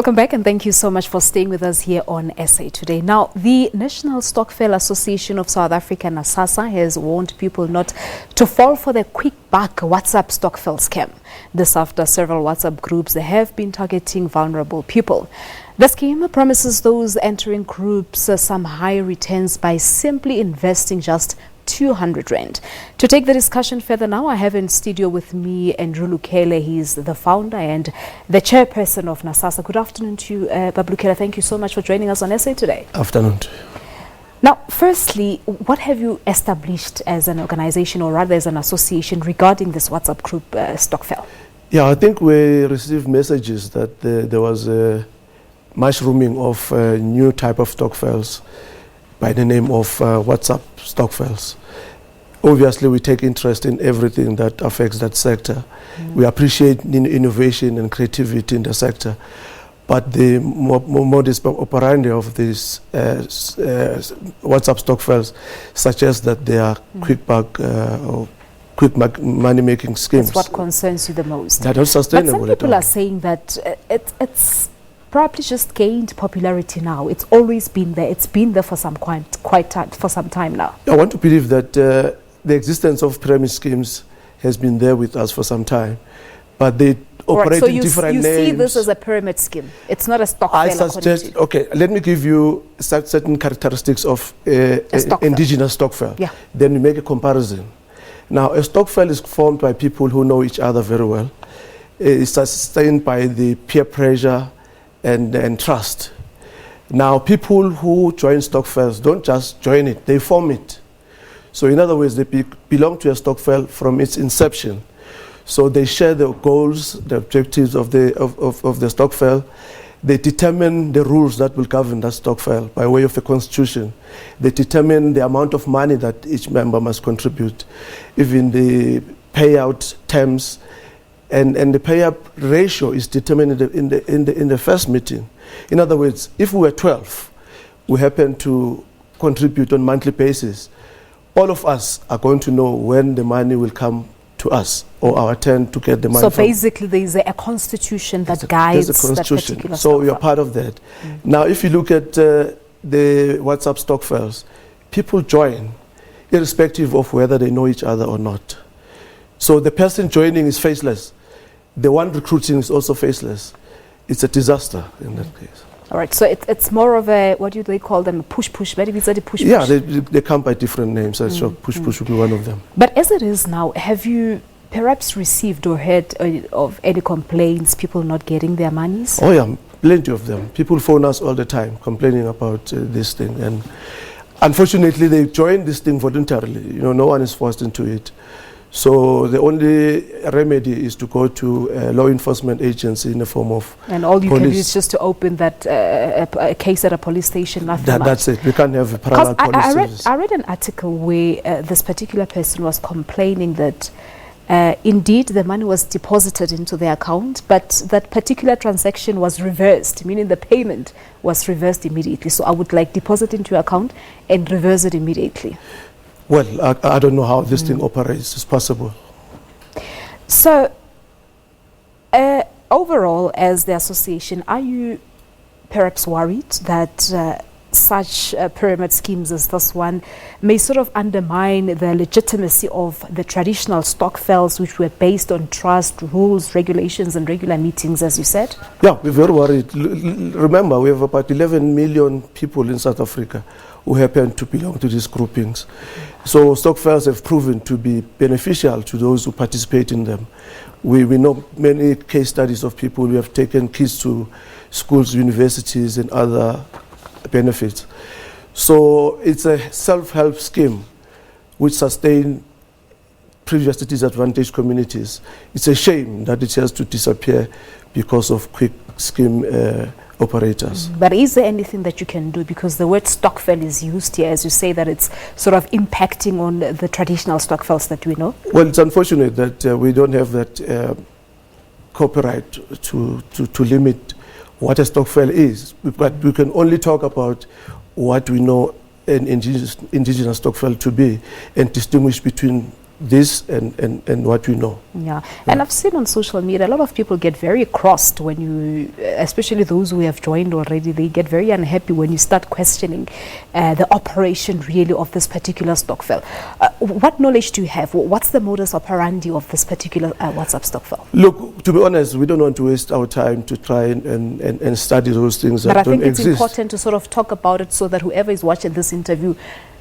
Welcome back, and thank you so much for staying with us here on SA Today. Now, the National Stokvel Association of South Africa, Nasasa, has warned people not to fall for the quick buck WhatsApp Stokvel scam. This after several WhatsApp groups have been targeting vulnerable people. The scheme promises those entering groups some high returns by simply investing just 200 rand. To take the discussion further now, I have in studio with me Andrew Lukhele. He's the founder and the chairperson of Nasasa. Good afternoon to you, Babu Lukhele. Thank you so much for joining us on SA Today. Afternoon to you. Now, firstly, what have you established as an organization, or rather as an association, regarding this WhatsApp group, Stokvel? Yeah, I think we received messages that there was a mushrooming of a new type of stokvels by the name of WhatsApp stokvels. Obviously, we take interest in everything that affects that sector. We appreciate innovation and creativity in the sector. But the modus operandi of these WhatsApp stokvels suggests that they are quick buck or quick money-making schemes. That's what concerns you the most. That is sustainable. But some people are saying that it's probably just gained popularity now. It's always been there. It's been there for some time now. I want to believe that the existence of pyramid schemes has been there with us for some time, but they operate in different names. So you see this as a pyramid scheme. It's not a Stokvel. I suggest, okay, let me give you certain characteristics of indigenous Stokvel. Yeah. Then we make a comparison. Now, a Stokvel is formed by people who know each other very well. It's sustained by the peer pressure and trust. Now, people who join stokvels don't just join it, they form it. So in other words, they belong to a stokvel from its inception. So they share the goals, the objectives of the stokvel. They determine the rules that will govern that stokvel by way of a constitution. They determine the amount of money that each member must contribute, even the payout terms. And the payout ratio is determined in the first meeting. In other words, if we were 12, we happen to contribute on a monthly basis, all of us are going to know when the money will come to us, or our turn to get the money. So basically there is a constitution that guides that particular So you're part of that. Now, if you look at the WhatsApp stokvels, people join irrespective of whether they know each other or not. So the person joining is faceless. The one recruiting is also faceless. It's a disaster in that case. All right, so it's more of a, what do they call them, push-push? Maybe it's a push-push? Yeah, they come by different names. So push-push would be one of them. But as it is now, have you perhaps received or heard of any complaints, people not getting their monies? Oh yeah, plenty of them. People phone us all the time complaining about this thing. And unfortunately, they join this thing voluntarily. You know, no one is forced into it. So the only remedy is to go to a law enforcement agency in the form of and all you police. can do is just to open that a case at a police station. That's it. We can't have a parallel police service. I read an article where this particular person was complaining that indeed the money was deposited into their account, but that particular transaction was reversed, meaning the payment was reversed immediately. So I would like deposit into your account and reverse it immediately. Well, I don't know how this thing operates. It's possible. So, overall, as the association, are you perhaps worried that such pyramid schemes as this one may sort of undermine the legitimacy of the traditional stokvels, which were based on trust, rules, regulations, and regular meetings, as you said? Yeah, we're very worried. Remember, we have about 11 million people in South Africa who happen to belong to these groupings. So stokvels have proven to be beneficial to those who participate in them. We know many case studies of people who have taken kids to schools, universities, and other benefits. So it's a self-help scheme which sustains previously disadvantaged communities. It's a shame that it has to disappear because of quick scheme operators. But is there anything that you can do? Because the word stokvel is used here, as you say, that it's sort of impacting on the traditional stokvels that we know. Well, it's unfortunate that we don't have that copyright to limit what a stokvel is. But we can only talk about what we know an indigenous stokvel to be and distinguish between this and what we know. Yeah, and I've seen on social media a lot of people get very crossed when you, especially those who have joined already, they get very unhappy when you start questioning the operation really of this particular Stokvel. What knowledge do you have? What's the modus operandi of this particular WhatsApp Stokvel? Look, to be honest, we don't want to waste our time to try and study those things that don't exist. But I think it's important to sort of talk about it so that whoever is watching this interview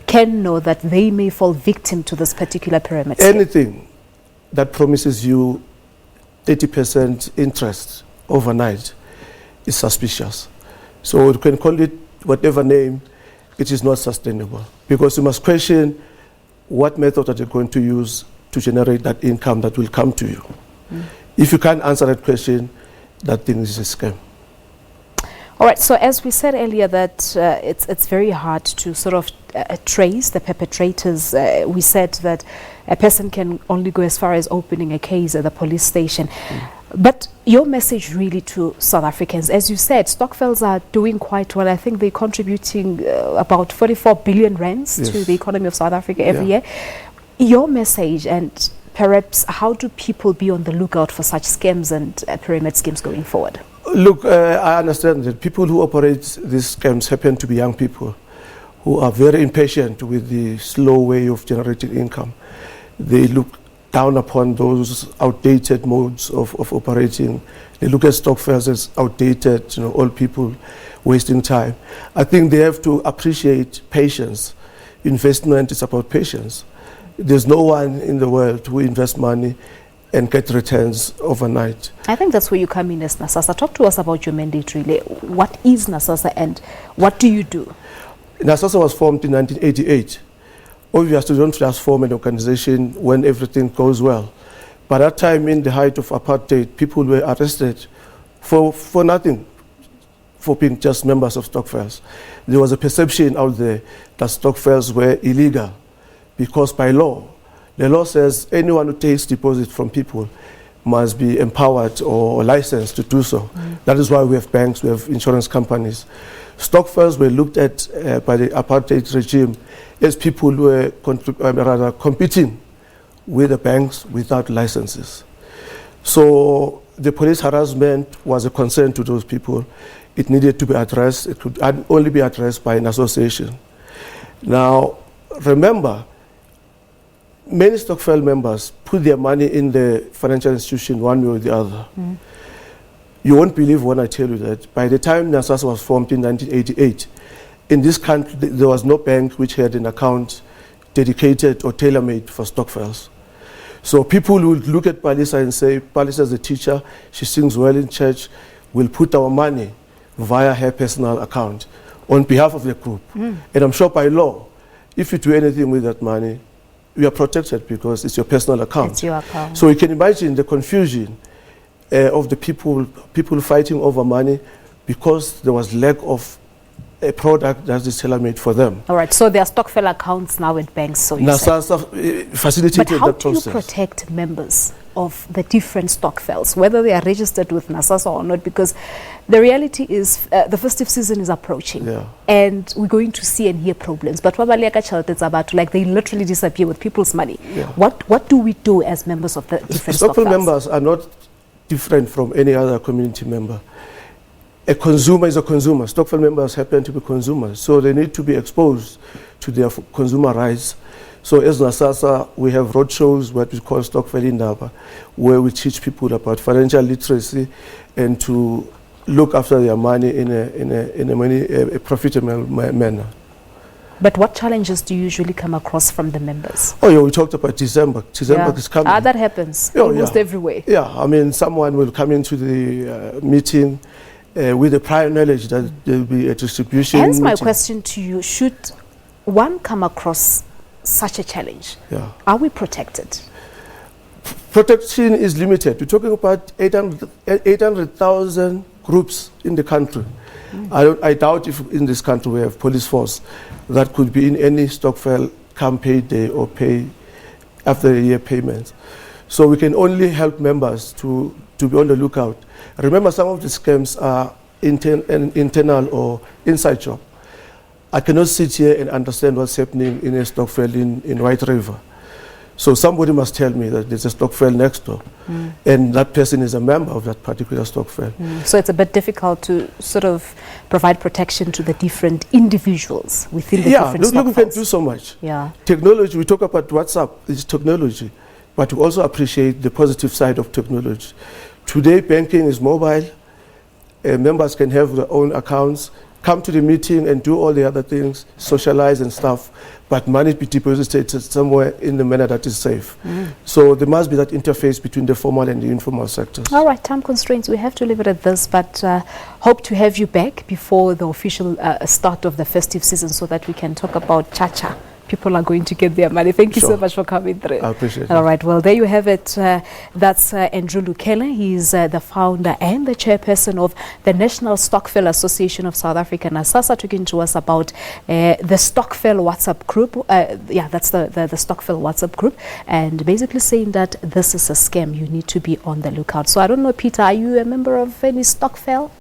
can know that they may fall victim to this particular pyramid scheme. Anything that promises you 30% interest overnight is suspicious. So you can call it whatever name, it is not sustainable. Because you must question what method are they going to use to generate that income that will come to you. If you can't answer that question, that thing is a scam. All right, so as we said earlier that it's very hard to sort of trace the perpetrators. We said that a person can only go as far as opening a case at the police station. But your message really to South Africans, as you said, Stokvels are doing quite well. I think they're contributing about 44 billion rands to the economy of South Africa every year. Your message, and perhaps how do people be on the lookout for such scams and pyramid schemes going forward? Look, I understand that people who operate these scams happen to be young people who are very impatient with the slow way of generating income. They look down upon those outdated modes of operating. They look at Stokvels as outdated, old people wasting time. I think they have to appreciate patience. Investment is about patience. There's no one in the world who invests money and get returns overnight. I think that's where you come in as Nasasa. Talk to us about your mandate really. What is Nasasa and what do you do? Nasasa was formed in 1988. Obviously, you don't just form an organization when everything goes well. By that time, in the height of apartheid, people were arrested for nothing, for being just members of Stokvels. There was a perception out there that Stokvels were illegal because by law, the law says anyone who takes deposit from people must be empowered or licensed to do so. That is why we have banks, we have insurance companies. Stokvels were looked at by the apartheid regime as people who were competing with the banks without licenses. So the police harassment was a concern to those people. It needed to be addressed. It could only be addressed by an association. Now, remember, many Stokvel members put their money in the financial institution one way or the other. You won't believe when I tell you that by the time Nasasa was formed in 1988, in this country there was no bank which had an account dedicated or tailor-made for Stokvels. So people would look at Palisa and say, Palisa is a teacher, she sings well in church, we'll put our money via her personal account on behalf of the group. And I'm sure by law, if you do anything with that money, you are protected because it's your personal account. It's your account. So you can imagine the confusion of the people fighting over money because there was lack of a product that is tailor-made for them. All right, so there are Stokvel accounts now at banks, so you Nasasa facilitated that process. But how do you protect members of the different Stokvels, whether they are registered with Nasasa or not? Because the reality is the festive season is approaching and we're going to see and hear problems. But it's about like they literally disappear with people's money. What do we do as members of the different Stokvel Stokvels? members are not different from any other community member. A consumer is a consumer. Stokvel members happen to be consumers, so they need to be exposed to their consumer rights. So as Nasasa, we have roadshows, what we call Stokvel Indaba, where we teach people about financial literacy and to look after their money in a profitable manner. But what challenges do you usually come across from the members? Oh yeah, we talked about December. December is coming. That happens almost everywhere. Yeah, I mean, someone will come into the meeting with the prior knowledge that there will be a distribution. Hence my question to you, should one come across such a challenge, are we protected? Protection is limited. We're talking about 800,000 groups in the country. I doubt if in this country we have police force that could be in any Stokvel come pay day or pay after a year payment. So we can only help members to be on the lookout. Remember, some of the scams are internal or inside job. I cannot sit here and understand what's happening in a Stokvel in White River. So somebody must tell me that there's a stokvel next door, and that person is a member of that particular stokvel. So it's a bit difficult to sort of provide protection to the different individuals within the different look, we can stokvels. do so much. Yeah. Technology, we talk about WhatsApp, it's technology, but we also appreciate the positive side of technology. Today, banking is mobile. Members can have their own accounts, come to the meeting and do all the other things, socialize and stuff, but money be deposited somewhere in the manner that is safe. So there must be that interface between the formal and the informal sectors. All right, time constraints, we have to leave it at this, but hope to have you back before the official start of the festive season so that we can talk about Cha-Cha. People are going to get their money. Thank you so much for coming through. I appreciate it. All right, well, there you have it. That's Andrew Lukhele. He's the founder and the chairperson of the National Stokvel Association of South Africa, Nasasa, talking to us about the Stokvel WhatsApp group. That's the Stokvel WhatsApp group, and basically saying that this is a scam. You need to be on the lookout. So I don't know, Peter, are you a member of any Stokvel?